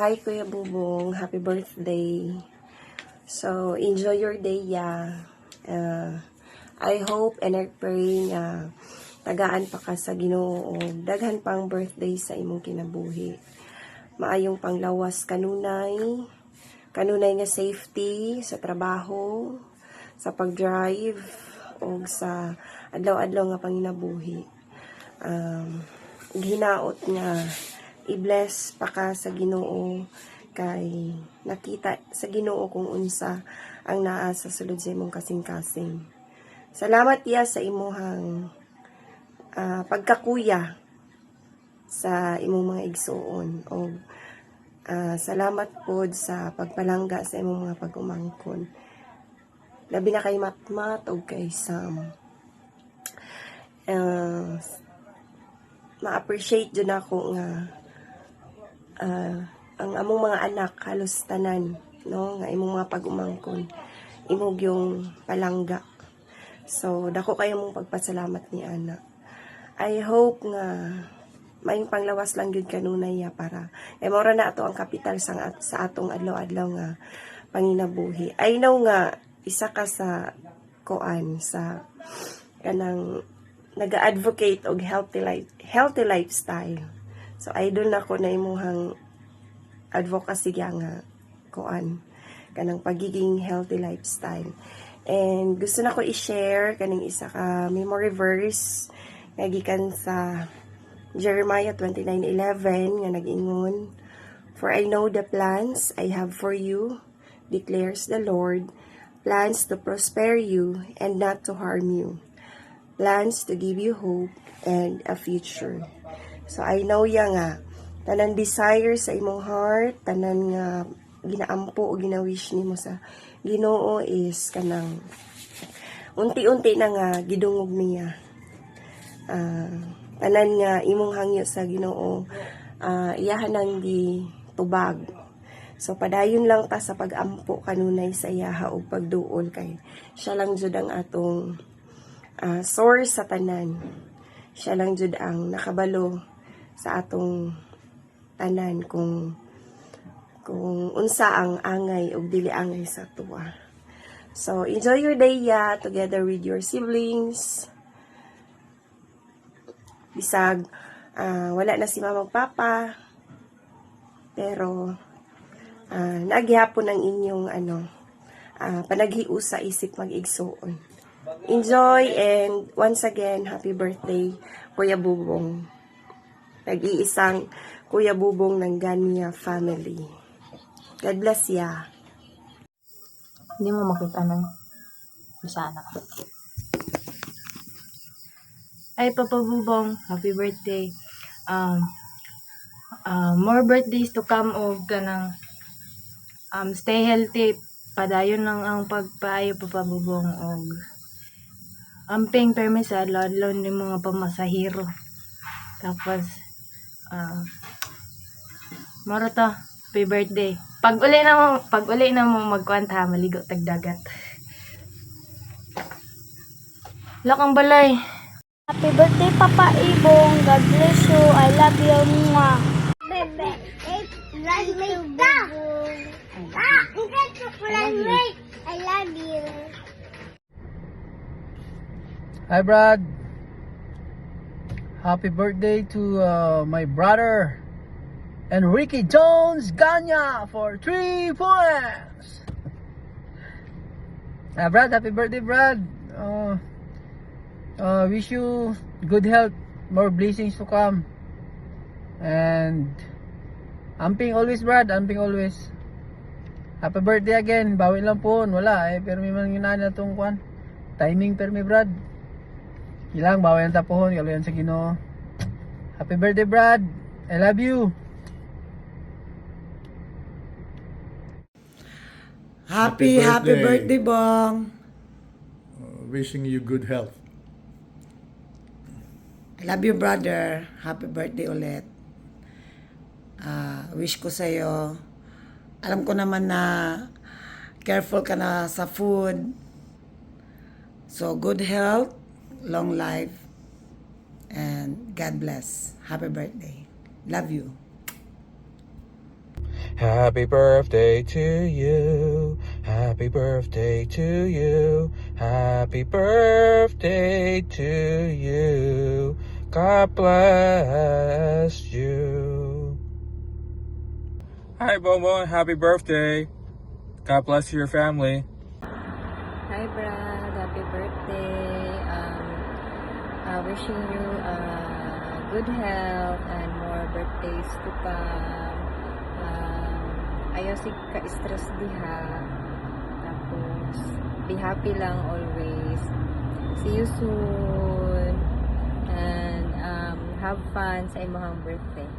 Hi Kuya Bubong, happy birthday. So, enjoy your day, yeah. I hope and I pray na tagaan pa ka sa Ginoo og daghan pang birthday sa imong kinabuhi. Maayong panglawas kanunay nga safety sa trabaho, sa pag-drive o sa adlaw-adlaw nga panginabuhi. Hinaot nga i-bless pa ka sa Ginoo kay nakita sa Ginoo kung unsa ang naa sa sulod sa imong kasing-kasing. Salamat ya sa imuhang pagkakuya sa imong mga igsuon o salamat pod sa pagpalangga sa imong mga pag-umangkon. Labi na kay Matmat o kay Sam. Ma-appreciate dyan ako nga ang among mga anak halos tanan, no, nga imong mga pag-umangkon imong yung palangga. So dako kayo mong pagpasalamat ni ana. I hope nga may panglawas lang gyud kanunay ya para mora na ato ang kapital sa atong adlaw-adlaw nga panginabuhi. I know nga isa ka sa koan sa kanang naga-advocate og healthy lifestyle. So idol na ko na imuhang advocacy nga koan kanang pagiging healthy lifestyle. And gusto na ko i-share kaning isa ka memory verse nga gikan sa Jeremiah 29:11 nga nag-ingon, "For I know the plans I have for you, declares the Lord, plans to prosper you and not to harm you, plans to give you hope and a future." So I know ya nga tanan desire sa imong heart, tanan nga ginaampo o ginawish nimo sa Ginoo is kanang unti-unti na nga gidungog niya. Tanan nga imong hangyo sa Ginoo, iyahan nang gitubag. So padayon lang ta sa pag-ampo kanunay sa iyaha og pagduol kay siya lang jud ang atong source sa tanan. Siya lang jud ang nakabalo sa atong tanan kung unsa ang angay o dili angay sa tuwa. So enjoy your day ya together with your siblings. Bisag wala na si mama ug papa, pero naghihapon ang inyong panaghiu sa isip mag-igsuon. Enjoy, and once again happy birthday Kuya Bubong. Nag-iisang Kuya Bubong ng Gania family. God bless ya. Hindi mo makita ng masana. Ay, Papa Bubong, happy birthday. More birthdays to come og kanang stay healthy. Padayon lang ang pagpaayo, Papa Bubong, og amping permisa adlaw ni mga pamasahero. Tapos moro to, happy birthday. Pag uli na mo magkwanta, maligo tagdagat. Lakang balay. Happy birthday, Papa Ibong. God bless you. I love you. Mwah. Bebe, I love you. Hi Brad, happy birthday to my brother Enrique Jones Ganya for 3 points. Brad, happy birthday Brad. Wish you good health, more blessings to come, and amping always Brad, amping always. Happy birthday again, bawi lang po, wala pero may mga ginana itong kwan timing per mi Brad. Ilang bawi ang tapuhon, kaluyan sa Ginoo. Happy birthday Brad, I love you. Happy birthday, Bong. Wishing you good health. I love you, brother. Happy birthday ulit. Wish ko sa'yo, alam ko naman na careful ka na sa food. So, good health, long life, and God bless. Happy birthday. Love you. Happy birthday to you. Happy birthday to you. Happy birthday to you. God bless you. Hi, Bobo. Happy birthday. God bless your family. Hi Brad, happy birthday. Wishing you good health and more birthdays to come. Ayaw sig ka-stress diha. Tapos, be happy lang always. See you soon. And have fun sa imong birthday.